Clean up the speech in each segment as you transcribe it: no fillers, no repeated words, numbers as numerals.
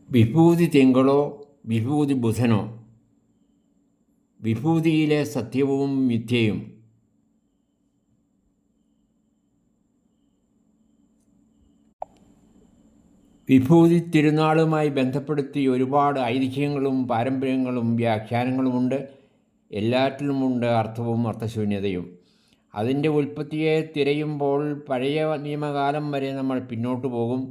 വിഭൂതി തിങ്കളോ വിഭൂതി ബുധനോ, വിഭൂതിയിലെ സത്യവും മിഥ്യയും. വിഭൂതി തിരുനാളുമായി ബന്ധപ്പെടുത്തി ഒരുപാട് ഐതിഹ്യങ്ങളും പാരമ്പര്യങ്ങളും വ്യാഖ്യാനങ്ങളുമുണ്ട്. എല്ലാറ്റിലുമുണ്ട് അർത്ഥവും അർത്ഥശൂന്യതയും. അതിൻ്റെ ഉൽപ്പത്തിയെ തിരയുമ്പോൾ പഴയ നിയമകാലം വരെ നമ്മൾ പിന്നോട്ടു പോകും.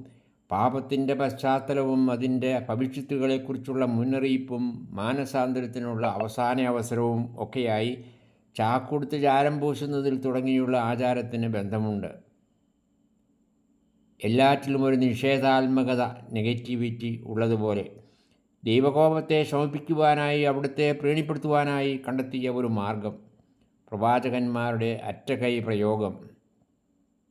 പാപത്തിൻ്റെ പശ്ചാത്തലവും അതിൻ്റെ ഭവിഷ്യത്തുകളെക്കുറിച്ചുള്ള മുന്നറിയിപ്പും മാനസാന്തരത്തിനുള്ള അവസാന അവസരവും ഒക്കെയായി ചാക്കൊടുത്ത് ചാരം പൂശുന്നതിൽ തുടങ്ങിയുള്ള ആചാരത്തിന് ബന്ധമുണ്ട്. എല്ലാറ്റിലും ഒരു നിഷേധാത്മകത, നെഗറ്റിവിറ്റി ഉള്ളതുപോലെ ദൈവകോപത്തെ ശമിപ്പിക്കുവാനായി, അവിടുത്തെ പ്രീണിപ്പെടുത്തുവാനായി കണ്ടെത്തിയ ഒരു മാർഗം, പ്രവാചകന്മാരുടെ അറ്റകൈ പ്രയോഗം.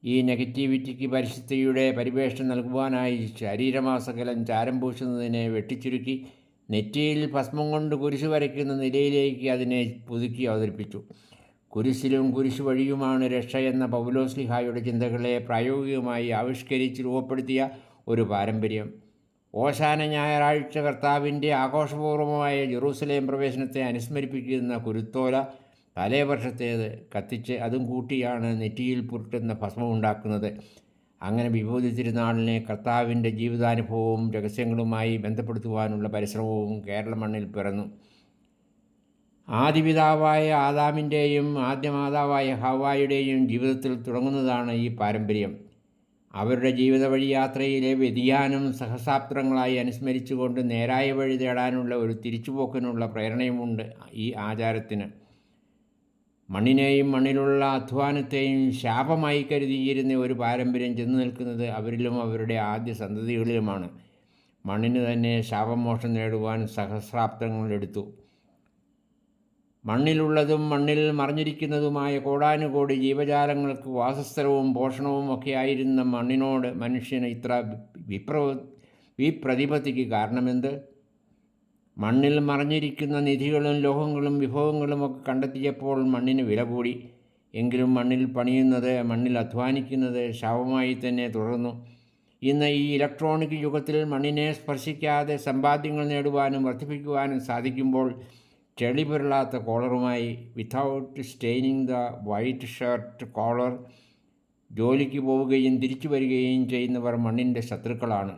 ഈ നെഗറ്റിവിറ്റിക്ക് പരിശുദ്ധിയുടെ പരിവേഷം നൽകുവാനായി ശരീരമാസകലം ചാരം പൂശുന്നതിനെ വെട്ടിച്ചുരുക്കി നെറ്റിയിൽ ഭസ്മം കൊണ്ട് കുരിശു വരയ്ക്കുന്ന നിലയിലേക്ക് അതിനെ പുതുക്കി അവതരിപ്പിച്ചു. കുരിശിലും കുരിശു വഴിയുമാണ് രക്ഷ എന്ന പൗലോസ്ലിഹായുടെ ചിന്തകളെ പ്രായോഗികമായി ആവിഷ്കരിച്ച് രൂപപ്പെടുത്തിയ ഒരു പാരമ്പര്യം. ഓശാന ഞായറാഴ്ച കർത്താവിൻ്റെ ആഘോഷപൂർവമായ ജെറൂസലേം പ്രവേശനത്തെ അനുസ്മരിപ്പിക്കുന്ന കുരുത്തോല തലേ വർഷത്തേത് കത്തിച്ച് അതും കൂട്ടിയാണ് നെറ്റിയിൽ പുരട്ടുന്ന ഭസ്മം ഉണ്ടാക്കുന്നത്. അങ്ങനെ വിഭൂതി തിരുനാളിനെ കർത്താവിൻ്റെ ജീവിതാനുഭവവും രഹസ്യങ്ങളുമായി ബന്ധപ്പെടുത്തുവാനുള്ള പരിശ്രമവും കേരള മണ്ണിൽ പിറന്നു. ആദിപിതാവായ ആദാമിൻ്റെയും ആദ്യമാതാവായ ഹവ്വായുടെയും ജീവിതത്തിൽ തുടങ്ങുന്നതാണ് ഈ പാരമ്പര്യം. അവരുടെ ജീവിത വഴിയാത്രയിലെ വ്യതിയാനം സഹസ്രാബ്ദങ്ങളായി അനുസ്മരിച്ചുകൊണ്ട് നേരായ വഴി തേടാനുള്ള ഒരു തിരിച്ചുപോക്കിനുള്ള പ്രേരണയുമുണ്ട് ഈ ആചാരത്തിന്. മണ്ണിനെയും മണ്ണിലുള്ള അധ്വാനത്തെയും ശാപമായി കരുതിയിരുന്ന ഒരു പാരമ്പര്യം ചെന്നു നിൽക്കുന്നത് അവരിലും അവരുടെ ആദ്യ സന്തതികളിലുമാണ്. മണ്ണിന് തന്നെ ശാപമോക്ഷം നേടുവാൻ സഹസ്രാബ്ദങ്ങളെടുത്തു. മണ്ണിലുള്ളതും മണ്ണിൽ മറഞ്ഞിരിക്കുന്നതുമായ കോടാനുകോടി ജീവജാലങ്ങൾക്ക് വാസസ്ഥലവും പോഷണവും ഒക്കെയായിരുന്ന മണ്ണിനോട് മനുഷ്യന് ഇത്ര വിപ്രതിപത്തിക്ക് കാരണമെന്ത്? മണ്ണിൽ മറഞ്ഞിരിക്കുന്ന നിധികളും ലോഹങ്ങളും വിഭവങ്ങളും ഒക്കെ കണ്ടെത്തിയപ്പോൾ മണ്ണിന് വില കൂടി. എങ്കിലും മണ്ണിൽ പണിയുന്നത്, മണ്ണിൽ അധ്വാനിക്കുന്നത് ശാപമായി തന്നെ തുടർന്നു. ഇന്ന് ഈ ഇലക്ട്രോണിക് യുഗത്തിൽ മണ്ണിനെ സ്പർശിക്കാതെ സമ്പാദ്യങ്ങൾ നേടുവാനും വർദ്ധിപ്പിക്കുവാനും സാധിക്കുമ്പോൾ ചെളി പുരളാത്ത കോളറുമായി, without staining the white shirt collar, ജോലിക്ക് പോവുകയും തിരിച്ചു വരികയും ചെയ്യുന്നവർ മണ്ണിൻ്റെ ശത്രുക്കളാണ്.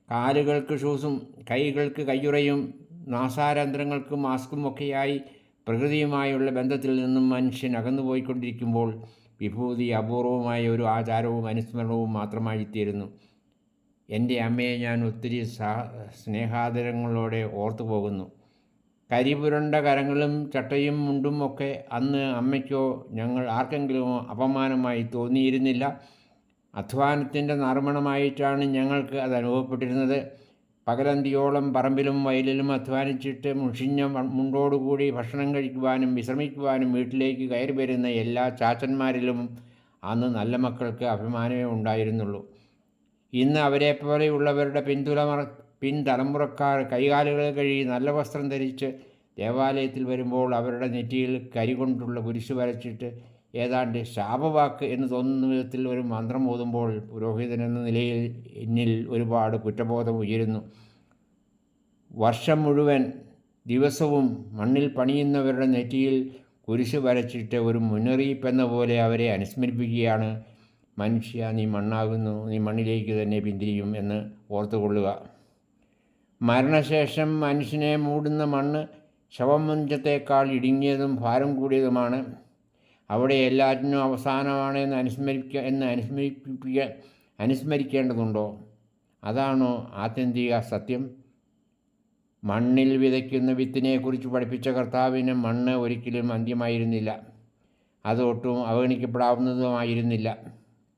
കാലുകൾക്ക് ഷൂസും കൈകൾക്ക് കയ്യുറയും നാസാരന്ധ്രങ്ങൾക്ക് മാസ്കും ഒക്കെയായി പ്രകൃതിയുമായുള്ള ബന്ധത്തിൽ നിന്നും മനുഷ്യൻ അകന്നുപോയിക്കൊണ്ടിരിക്കുമ്പോൾ വിഭൂതി അപൂർവമായ ഒരു ആചാരവും അനുസ്മരണവും മാത്രമായിത്തീരുന്നു. എൻ്റെ അമ്മയെ ഞാൻ ഒത്തിരി സ്നേഹാദരങ്ങളോടെ ഓർത്തു പോകുന്നു. കരിപുരണ്ട കരങ്ങളും ചട്ടയും മുണ്ടും ഒക്കെ അന്ന് അമ്മയ്ക്കോ ഞങ്ങൾ ആർക്കെങ്കിലും അപമാനമായി തോന്നിയിരുന്നില്ല. അധ്വാനത്തിൻ്റെ നറുമണമായിട്ടാണ് ഞങ്ങൾക്ക് അത് അനുഭവപ്പെട്ടിരുന്നത്. പകലന്തിയോളം പറമ്പിലും വയലിലും അധ്വാനിച്ചിട്ട് മുഷിഞ്ഞ മുണ്ടോടുകൂടി ഭക്ഷണം കഴിക്കുവാനും വിശ്രമിക്കുവാനും വീട്ടിലേക്ക് കയറി വരുന്ന എല്ലാ ചാച്ചന്മാരിലും അന്ന് നല്ല മക്കൾക്ക് അഭിമാനമേ ഉണ്ടായിരുന്നുള്ളൂ. ഇന്ന് അവരെപ്പോലെയുള്ളവരുടെ പിൻതലമുറക്കാർ കൈകാലുകൾ കഴുകി നല്ല വസ്ത്രം ധരിച്ച് ദേവാലയത്തിൽ വരുമ്പോൾ അവരുടെ നെറ്റിയിൽ കരി കൊണ്ടുള്ള കുരിശു വരച്ചിട്ട് ഏതാണ്ട് ശാപവാക്ക് എന്ന് തോന്നുന്ന വിധത്തിൽ ഒരു മന്ത്രം ഓതുമ്പോൾ പുരോഹിതൻ എന്ന നിലയിൽ എന്നിൽ ഒരുപാട് കുറ്റബോധം ഉയരുന്നു. വർഷം മുഴുവൻ ദിവസവും മണ്ണിൽ പണിയുന്നവരുടെ നെറ്റിയിൽ കുരിശ് വരച്ചിട്ട് ഒരു മുന്നറിയിപ്പെന്ന പോലെ അവരെ അനുസ്മരിപ്പിക്കുകയാണ്. മനുഷ്യ, നീ മണ്ണാകുന്നു, നീ മണ്ണിലേക്ക് തന്നെ പിന്തിരിയും എന്ന് ഓർത്തുകൊള്ളുക. മരണശേഷം മനുഷ്യനെ മൂടുന്ന മണ്ണ് ശവമഞ്ചത്തേക്കാൾ ഇടുങ്ങിയതും ഭാരം കൂടിയതുമാണ്. അവിടെ എല്ലാറ്റിനും അവസാനമാണ് അനുസ്മരിക്കേണ്ടതുണ്ടോ? അതാണോ ആത്യന്തിക സത്യം? മണ്ണിൽ വിതയ്ക്കുന്ന വിത്തിനെക്കുറിച്ച് പഠിപ്പിച്ച കർത്താവിന് മണ്ണ് ഒരിക്കലും അന്ത്യമായിരുന്നില്ല. അതൊട്ടും അവഗണിക്കപ്പെടാവുന്നതുമായിരുന്നില്ല.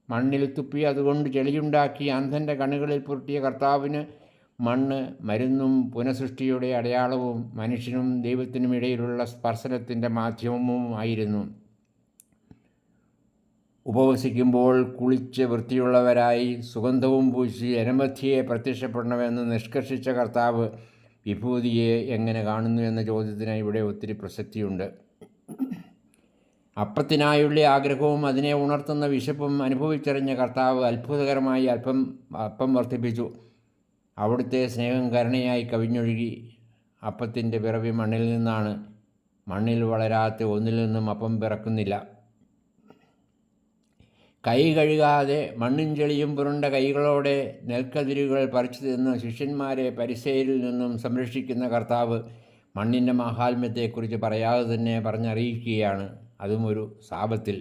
മണ്ണിൽ തുപ്പി അതുകൊണ്ട് ചെളിയുണ്ടാക്കി അന്ധൻ്റെ കണ്ണുകളിൽ പുരട്ടിയ കർത്താവിന് മണ്ണ് മരുന്നും പുനഃസൃഷ്ടിയുടെ അടയാളവും മനുഷ്യനും ദൈവത്തിനും ഇടയിലുള്ള സ്പർശനത്തിൻ്റെ മാധ്യമവും ആയിരുന്നു. ഉപവസിക്കുമ്പോൾ കുളിച്ച് വൃത്തിയുള്ളവരായി സുഗന്ധവും പൂശി അനമധ്യയെ പ്രത്യക്ഷപ്പെടണമെന്ന് നിഷ്കർഷിച്ച കർത്താവ് വിഭൂതിയെ എങ്ങനെ കാണുന്നു എന്ന ചോദ്യത്തിന് ഇവിടെ ഒത്തിരി പ്രസക്തിയുണ്ട്. അപ്പത്തിനായുള്ള ആഗ്രഹവും അതിനെ ഉണർത്തുന്ന വിശപ്പും അനുഭവിച്ചറിഞ്ഞ കർത്താവ് അത്ഭുതകരമായി അപ്പം വർദ്ധിപ്പിച്ചു. അവിടുത്തെ സ്നേഹം കരുണയായി കവിഞ്ഞൊഴുകി. അപ്പത്തിൻ്റെ പിറവി മണ്ണിൽ നിന്നാണ്. മണ്ണിൽ വളരാത്ത ഒന്നിൽ നിന്നും അപ്പം പിറക്കുന്നില്ല. കൈ കഴുകാതെ മണ്ണും ചെളിയും പുരണ്ട കൈകളോടെ നെൽക്കതിരുകൾ പറിച്ചു തിന്ന് ശിഷ്യന്മാരെ പരിസേരിൽ നിന്നും സംരക്ഷിക്കുന്ന കർത്താവ് മണ്ണിൻ്റെ മാഹാത്മ്യത്തെക്കുറിച്ച് പറയാതെ തന്നെ പറഞ്ഞറിയിക്കുകയാണ്, അതും ഒരു സാപത്തിൽ.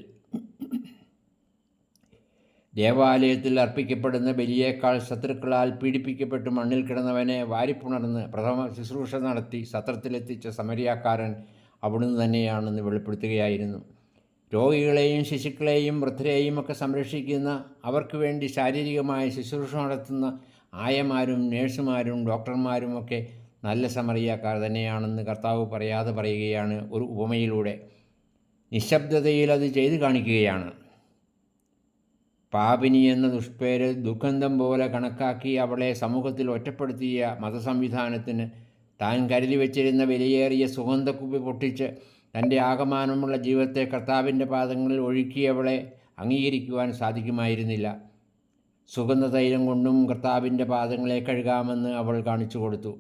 ദേവാലയത്തിൽ അർപ്പിക്കപ്പെടുന്ന ബലിയേക്കാൾ ശത്രുക്കളാൽ പീഡിപ്പിക്കപ്പെട്ട് മണ്ണിൽ കിടന്നവനെ വാരിപ്പുണർന്ന് പ്രഥമ ശുശ്രൂഷ നടത്തി സത്രത്തിലെത്തിച്ച സമരിയാക്കാരൻ അവിടുന്ന് തന്നെയാണെന്ന് വെളിപ്പെടുത്തുകയായിരുന്നു. രോഗികളെയും ശിശുക്കളെയും വൃദ്ധരെയും ഒക്കെ സംരക്ഷിക്കുന്ന, അവർക്ക് വേണ്ടി ശാരീരികമായ ശുശ്രൂഷ നടത്തുന്ന ആയമാരും നേഴ്സുമാരും ഡോക്ടർമാരും ഒക്കെ നല്ല സമറിയാക്കാർ തന്നെയാണെന്ന് കർത്താവ് പറയാതെ പറയുകയാണ് ഒരു ഉപമയിലൂടെ. നിശബ്ദതയിൽ അത് ചെയ്തു കാണിക്കുകയാണ്. പാപിനി എന്ന ദുഷ്പേര് ദുർഗന്ധം പോലെ കണക്കാക്കി അവളെ സമൂഹത്തിൽ ഒറ്റപ്പെടുത്തിയ മതസംവിധാനത്തിന് താൻ കരുതി വച്ചിരുന്ന വിലയേറിയ സുഗന്ധക്കുപ്പി പൊട്ടിച്ച് തൻ്റെ ആകമാനമുള്ള ജീവിതത്തെ കർത്താവിൻ്റെ പാദങ്ങളിൽ ഒഴുക്കിയവളെ അംഗീകരിക്കുവാൻ സാധിക്കുമായിരുന്നില്ല. സുഗന്ധതൈലം കൊണ്ടും കർത്താവിൻ്റെ പാദങ്ങളെ കഴുകാമെന്ന് അവൾ കാണിച്ചു കൊടുത്തു.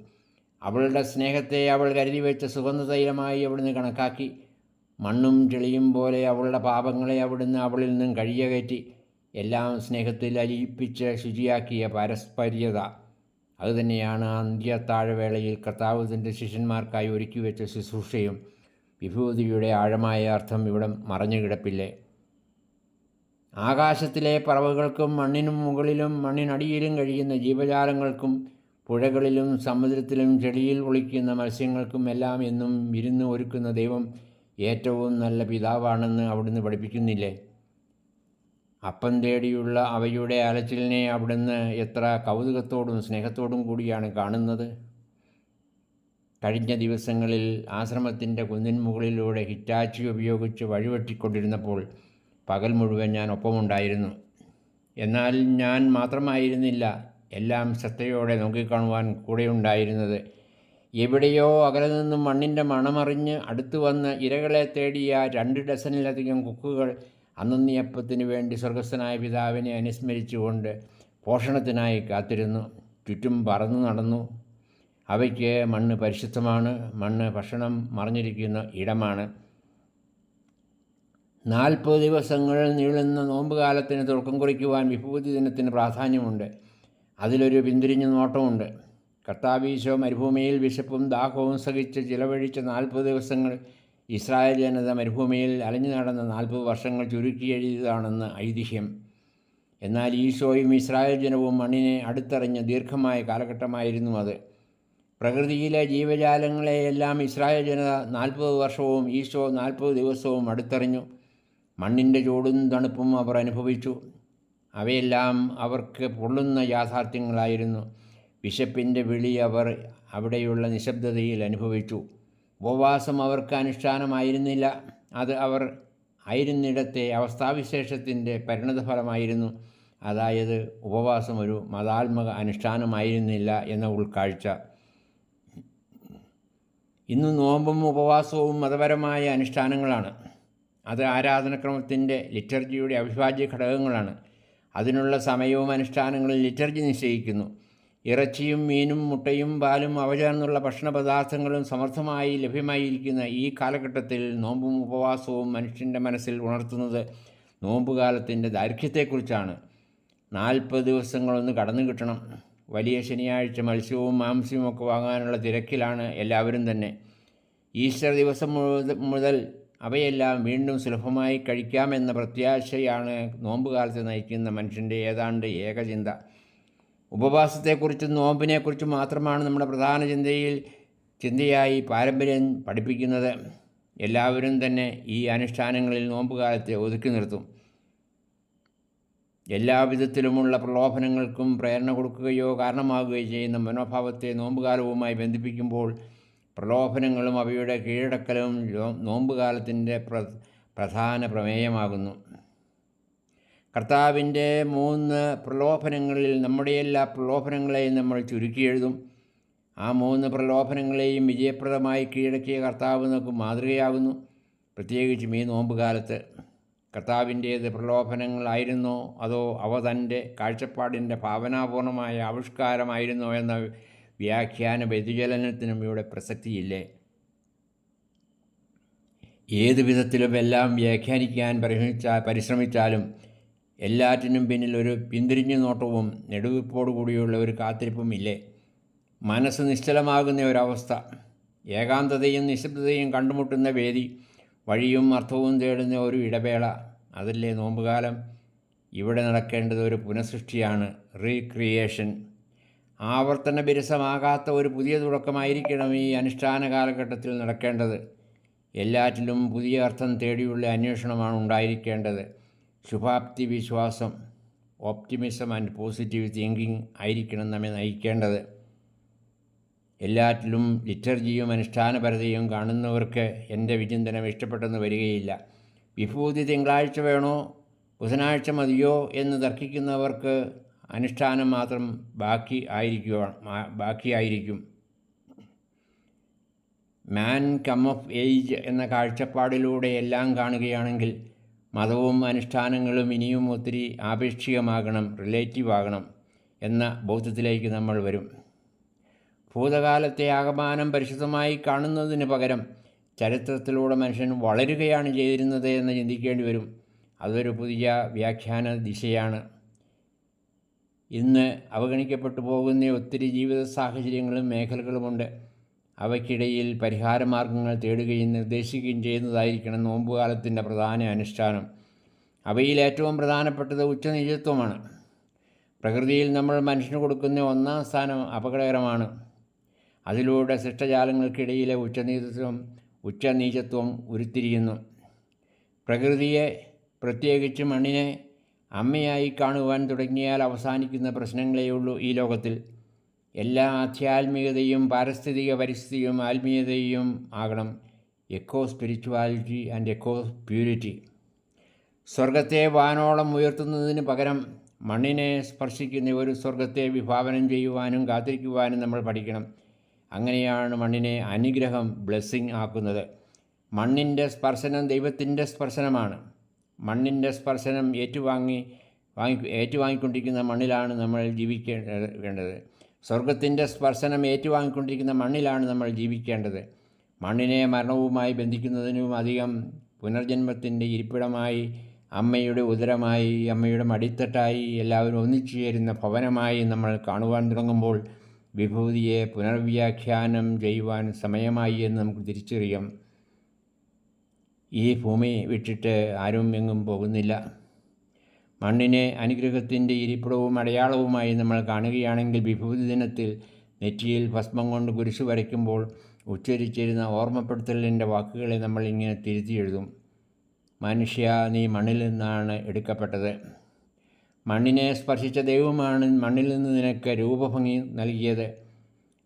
അവളുടെ സ്നേഹത്തെ അവൾ കരുതി വെച്ച സുഗന്ധതൈലമായി അവിടുന്ന് കണക്കാക്കി. മണ്ണും ചെളിയും പോലെ അവളുടെ പാപങ്ങളെ അവിടുന്ന് അവളിൽ നിന്നും കഴുകിയകറ്റി എല്ലാം സ്നേഹത്തിൽ അലിയിപ്പിച്ച് ശുചിയാക്കിയ പാരസ്പര്യത. അതുതന്നെയാണ് അന്ത്യത്താഴവേളയിൽ കർത്താവ് തൻ്റെ ശിഷ്യന്മാർക്കായി ഒരുക്കി വെച്ച ശുശ്രൂഷയും. വിഭൂതിയുടെ ആഴമായ അർത്ഥം ഇവിടെ മറഞ്ഞു കിടപ്പില്ലേ? ആകാശത്തിലെ പറവകൾക്കും മണ്ണിനും മുകളിലും മണ്ണിനടിയിലും കഴിയുന്ന ജീവജാലങ്ങൾക്കും പുഴകളിലും സമുദ്രത്തിലും ചെളിയിൽ ഒളിക്കുന്ന മത്സ്യങ്ങൾക്കും എല്ലാം എന്നും വിരുന്ന് ഒരുക്കുന്ന ദൈവം ഏറ്റവും നല്ല പിതാവാണെന്ന് അവിടുന്ന് പഠിപ്പിക്കുന്നില്ലേ? അപ്പം തേടിയുള്ള അവയുടെ അലച്ചിലിനെ അവിടുന്ന് എത്ര കൗതുകത്തോടും സ്നേഹത്തോടും കൂടിയാണ് കാണുന്നത്. കഴിഞ്ഞ ദിവസങ്ങളിൽ ആശ്രമത്തിൻ്റെ കുന്നിൻ മുകളിലൂടെ ഹിറ്റാച്ചി ഉപയോഗിച്ച് വഴിവെട്ടിക്കൊണ്ടിരുന്നപ്പോൾ പകൽ മുഴുവൻ ഞാൻ ഒപ്പമുണ്ടായിരുന്നു. എന്നാൽ ഞാൻ മാത്രമായിരുന്നില്ല എല്ലാം ശ്രദ്ധയോടെ നോക്കിക്കാണുവാൻ കൂടെയുണ്ടായിരുന്നത്. എവിടെയോ അകലെ നിന്നും മണ്ണിൻ്റെ മണമറിഞ്ഞ് അടുത്തു വന്ന് ഇരകളെ തേടിയ 2 ഡസനിലധികം കുക്കുകൾ അന്നന്നിയപ്പത്തിന് വേണ്ടി സ്വർഗസ്ഥനായ പിതാവിനെ അനുസ്മരിച്ചുകൊണ്ട് പോഷണത്തിനായി കാത്തിരുന്നു. ചുറ്റും പറന്നു നടന്നു. അവയ്ക്ക് മണ്ണ് പരിശുദ്ധമാണ്. മണ്ണ് ഭക്ഷണം മറഞ്ഞിരിക്കുന്ന ഇടമാണ്. 40 ദിവസങ്ങൾ നീളുന്ന നോമ്പുകാലത്തിന് തുടക്കം കുറിക്കുവാൻ വിഭൂതി ദിനത്തിന് പ്രാധാന്യമുണ്ട്. അതിലൊരു പിന്തിരിഞ്ഞ നോട്ടമുണ്ട്. കർത്താവീശോ മരുഭൂമിയിൽ വിശപ്പും ദാഹവും സഹിച്ച് ചിലവഴിച്ച 40 ദിവസങ്ങൾ ഇസ്രായേൽ ജനത മരുഭൂമിയിൽ അലഞ്ഞു നടന്ന 40 വർഷങ്ങൾ ചുരുക്കിയെഴുതിയതാണെന്ന് ഐതിഹ്യം. എന്നാൽ ഈശോയും ഇസ്രായേൽ ജനവും മണ്ണിനെ അടുത്തറിഞ്ഞ ദീർഘമായ കാലഘട്ടമായിരുന്നു അത്. പ്രകൃതിയിലെ ജീവജാലങ്ങളെയെല്ലാം ഇസ്രായേൽ ജനത 40 വർഷവും ഈശോ 40 ദിവസവും അടുത്തറിഞ്ഞു. മണ്ണിൻ്റെ ചൂടും തണുപ്പും അവർ അനുഭവിച്ചു. അവയെല്ലാം അവർക്ക് പൊള്ളുന്ന യാഥാർത്ഥ്യങ്ങളായിരുന്നു. വിശപ്പിൻ്റെ വിളി അവർ അവിടെയുള്ള നിശബ്ദതയിൽ അനുഭവിച്ചു. ഉപവാസം അവർക്ക് അനുഷ്ഠാനമായിരുന്നില്ല. അത് അവർ ആയിരുന്നിടത്തെ അവസ്ഥാവിശേഷത്തിൻ്റെ പരിണതഫലമായിരുന്നു. അതായത് ഉപവാസം ഒരു മതാത്മക അനുഷ്ഠാനമായിരുന്നില്ല എന്ന ഉൾക്കാഴ്ച. ഇന്ന് നോമ്പും ഉപവാസവും മതപരമായ അനുഷ്ഠാനങ്ങളാണ്. അത് ആരാധനക്രമത്തിൻ്റെ ലിറ്റർജിയുടെ അവിഭാജ്യ ഘടകങ്ങളാണ്. അതിനുള്ള സമയവും അനുഷ്ഠാനങ്ങളിൽ ലിറ്റർജി നിശ്ചയിക്കുന്നു. ഇറച്ചിയും മീനും മുട്ടയും പാലും അവ ചേർന്നുള്ള ഭക്ഷണ പദാർത്ഥങ്ങളും സമർത്ഥമായി ലഭ്യമായിരിക്കുന്ന ഈ കാലഘട്ടത്തിൽ നോമ്പും ഉപവാസവും മനുഷ്യൻ്റെ മനസ്സിൽ ഉണർത്തുന്നത് നോമ്പുകാലത്തിൻ്റെ ദൈർഘ്യത്തെക്കുറിച്ചാണ്. 40 ദിവസങ്ങളൊന്ന് കടന്നു കിട്ടണം. വലിയ ശനിയാഴ്ച മത്സ്യവും മാംസ്യവും ഒക്കെ വാങ്ങാനുള്ള തിരക്കിലാണ് എല്ലാവരും തന്നെ. ഈസ്റ്റർ ദിവസം മുതൽ അവയെല്ലാം വീണ്ടും സുലഭമായി കഴിക്കാമെന്ന പ്രത്യാശയാണ് നോമ്പുകാലത്തെ നയിക്കുന്ന മനുഷ്യൻ്റെ ഏതാണ്ട് ഏകചിന്ത. ഉപവാസത്തെക്കുറിച്ചും നോമ്പിനെക്കുറിച്ചും മാത്രമാണ് നമ്മുടെ പ്രധാന ചിന്തയായി പാരമ്പര്യം പഠിപ്പിക്കുന്നത്. എല്ലാവരും തന്നെ ഈ അനുഷ്ഠാനങ്ങളിൽ നോമ്പുകാലത്തെ ഒതുക്കി നിർത്തും. എല്ലാവിധത്തിലുമുള്ള പ്രലോഭനങ്ങൾക്കും പ്രേരണ കൊടുക്കുകയോ കാരണമാകുകയോ ചെയ്യുന്ന മനോഭാവത്തെ നോമ്പുകാലവുമായി ബന്ധിപ്പിക്കുമ്പോൾ പ്രലോഭനങ്ങളും അവയുടെ കീഴടക്കലും നോമ്പുകാലത്തിൻ്റെ പ്രധാന പ്രമേയമാകുന്നു. കർത്താവിൻ്റെ 3 പ്രലോഭനങ്ങളിൽ നമ്മുടെ എല്ലാ പ്രലോഭനങ്ങളെയും നമ്മൾ ചുരുക്കിയെഴുതും. ആ 3 പ്രലോഭനങ്ങളെയും വിജയപ്രദമായി കീഴടക്കിയ കർത്താവ് നമുക്ക് മാതൃകയാകുന്നു. പ്രത്യേകിച്ചും ഈ നോമ്പുകാലത്ത് കർത്താവിൻ്റേത് പ്രലോഭനങ്ങളായിരുന്നോ അതോ അവ തൻ്റെ കാഴ്ചപ്പാടിൻ്റെ ഭാവനാപൂർണമായ ആവിഷ്കാരമായിരുന്നോ എന്ന വ്യാഖ്യാന വ്യതിചലനത്തിനും ഇവിടെ പ്രസക്തിയില്ലേ? ഏതു വിധത്തിലും എല്ലാം വ്യാഖ്യാനിക്കാൻ പരിശ്രമിച്ചാലും എല്ലാറ്റിനും പിന്നിൽ ഒരു പിന്തിരിഞ്ഞു നോട്ടവും നെടുവീർപ്പോടുകൂടിയുള്ള ഒരു കാത്തിരിപ്പും ഇല്ലേ? മനസ്സ് നിശ്ചലമാകുന്ന ഒരവസ്ഥ, ഏകാന്തതയും നിശബ്ദതയും കണ്ടുമുട്ടുന്ന വേദി, വഴിയും അർത്ഥവും തേടുന്ന ഒരു ഇടവേള, അതല്ലേ നോമ്പുകാലം? ഇവിടെ നടക്കേണ്ടത് ഒരു പുനഃസൃഷ്ടിയാണ്, റീക്രിയേഷൻ. ആവർത്തന വിരസമാകാത്ത ഒരു പുതിയ തുടക്കമായിരിക്കണം ഈ അനുഷ്ഠാന കാലഘട്ടത്തിൽ നടക്കേണ്ടത്. എല്ലാറ്റിലും പുതിയ അർത്ഥം തേടിയുള്ള അന്വേഷണമാണ് ഉണ്ടായിരിക്കേണ്ടത്. ശുഭാപ്തി വിശ്വാസം, ഓപ്റ്റിമിസം ആൻഡ് പോസിറ്റീവ് തിങ്കിങ് ആയിരിക്കണം നമ്മെ നയിക്കേണ്ടത്. എല്ലാറ്റിലും ലിറ്റർജിയും അനുഷ്ഠാനപരതയും കാണുന്നവർക്ക് എൻ്റെ വിചിന്തനം ഇഷ്ടപ്പെട്ടെന്ന് വരികയില്ല. വിഭൂതി തിങ്കളാഴ്ച വേണോ ബുധനാഴ്ച മതിയോ എന്ന് തർക്കിക്കുന്നവർക്ക് അനുഷ്ഠാനം മാത്രം ബാക്കിയായിരിക്കും. മാൻ കം ഓഫ് ഏജ് എന്ന കാഴ്ചപ്പാടിലൂടെ എല്ലാം കാണുകയാണെങ്കിൽ മതവും അനുഷ്ഠാനങ്ങളും ഇനിയും ഒത്തിരി ആപേക്ഷികമാകണം, റിലേറ്റീവ് ആകണം എന്ന ബോധ്യത്തിലേക്ക് നമ്മൾ വരും. ഭൂതകാലത്തെ ആകമാനം പരിശുദ്ധമായി കാണുന്നതിന് പകരം ചരിത്രത്തിലൂടെ മനുഷ്യൻ വളരുകയാണ് ചെയ്തിരുന്നത് എന്ന് ചിന്തിക്കേണ്ടി വരും. അതൊരു പുതിയ വ്യാഖ്യാന ദിശയാണ്. ഇന്ന് അവഗണിക്കപ്പെട്ടു പോകുന്ന ഒത്തിരി ജീവിത സാഹചര്യങ്ങളും മേഖലകളുമുണ്ട്. അവയ്ക്കിടയിൽ പരിഹാരമാർഗങ്ങൾ തേടുകയും നിർദ്ദേശിക്കുകയും ചെയ്യുന്നതായിരിക്കണം നോമ്പുകാലത്തിൻ്റെ പ്രധാന അനുഷ്ഠാനം. അവയിൽ ഏറ്റവും പ്രധാനപ്പെട്ടത് ഉച്ചനീചത്വമാണ്. പ്രകൃതിയിൽ നമ്മൾ മനുഷ്യന് കൊടുക്കുന്ന ഒന്നാം സ്ഥാനം അപകടകരമാണ്. അതിലൂടെ സൃഷ്ടജാലങ്ങൾക്കിടയിലെ ഉച്ചനീചത്വം ഉരുത്തിരിയുന്നു. പ്രകൃതിയെ, പ്രത്യേകിച്ച് മണ്ണിനെ അമ്മയായി കാണുവാൻ തുടങ്ങിയാൽ അവസാനിക്കുന്ന പ്രശ്നങ്ങളേയുള്ളൂ ഈ ലോകത്തിൽ. എല്ലാ ആധ്യാത്മികതയും പാരിസ്ഥിതിക പരിസ്ഥിതിയും ആത്മീയതയും ആകണം. Eco spirituality and eco purity. സ്വർഗത്തെ വാനോളം ഉയർത്തുന്നതിന് പകരം മണ്ണിനെ സ്പർശിക്കുന്ന ഒരു സ്വർഗത്തെ വിഭാവനം ചെയ്യുവാനും കാത്തിരിക്കുവാനും നമ്മൾ പഠിക്കണം. അങ്ങനെയാണ് മണ്ണിനെ അനുഗ്രഹം, ബ്ലെസ്സിങ് ആക്കുന്നത്. മണ്ണിൻ്റെ സ്പർശനം ദൈവത്തിൻ്റെ സ്പർശനമാണ്. മണ്ണിൻ്റെ സ്പർശനം ഏറ്റുവാങ്ങിക്കൊണ്ടിരിക്കുന്ന മണ്ണിലാണ് നമ്മൾ ജീവിക്കേണ്ടത്. സ്വർഗത്തിൻ്റെ സ്പർശനം ഏറ്റുവാങ്ങിക്കൊണ്ടിരിക്കുന്ന മണ്ണിലാണ് നമ്മൾ ജീവിക്കേണ്ടത്. മണ്ണിനെ മരണവുമായി ബന്ധിക്കുന്നതിനും അധികം പുനർജന്മത്തിൻ്റെ ഇരിപ്പിടമായി, അമ്മയുടെ ഉദരമായി, അമ്മയുടെ മടിത്തട്ടായി, എല്ലാവരും ഒന്നിച്ചു ചേരുന്ന ഭവനമായി നമ്മൾ കാണുവാൻ തുടങ്ങുമ്പോൾ വിഭൂതിയെ പുനർവ്യാഖ്യാനം ചെയ്യുവാൻ സമയമായി എന്ന് നമുക്ക് തിരിച്ചറിയാം. ഈ ഭൂമി വിട്ടിട്ട് ആരും എങ്ങും പോകുന്നില്ല. മണ്ണിനെ അനുഗ്രഹത്തിൻ്റെ ഇരിപ്പിടവും അടയാളവുമായി നമ്മൾ കാണുകയാണെങ്കിൽ വിഭൂതി ദിനത്തിൽ നെറ്റിയിൽ ഭസ്മം കൊണ്ട് കുരിശു വരയ്ക്കുമ്പോൾ ഉച്ചരിച്ചിരുന്ന ഓർമ്മപ്പെടുത്തലിൻ്റെ വാക്കുകളെ നമ്മൾ ഇങ്ങനെ തിരുത്തി എഴുതും. മനുഷ്യ, നീ മണ്ണിൽ നിന്നാണ് എടുക്കപ്പെട്ടത്. മണ്ണിനെ സ്പർശിച്ച ദൈവമാണ് മണ്ണിൽ നിന്ന് നിനക്ക് രൂപഭംഗി നൽകിയത്.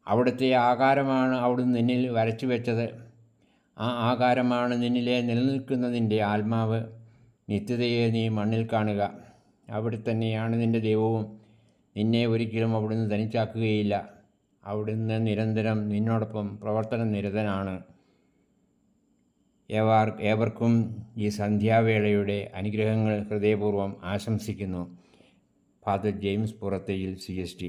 അവിടുത്തെ ആകാരമാണ് അവിടുന്ന് നിന്നിൽ വരച്ചു വെച്ചത്. ആ ആകാരമാണ് നിന്നിലെ നിലനിൽക്കുന്ന നിൻ്റെ ആത്മാവ്. നിത്യതയെ നീ മണ്ണിൽ കാണുക. അവിടെ തന്നെയാണ് നിൻ്റെ ദൈവവും. നിന്നെ ഒരിക്കലും അവിടുന്ന് തനിച്ചാക്കുകയില്ല. അവിടുന്ന് നിരന്തരം നിന്നോടൊപ്പം പ്രവർത്തന നിരതനാണ്. ഏവർക്കും ഈ സന്ധ്യാവേളയുടെ അനുഗ്രഹങ്ങൾ ഹൃദയപൂർവ്വം ആശംസിക്കുന്നു. Father James Purathayil, CST.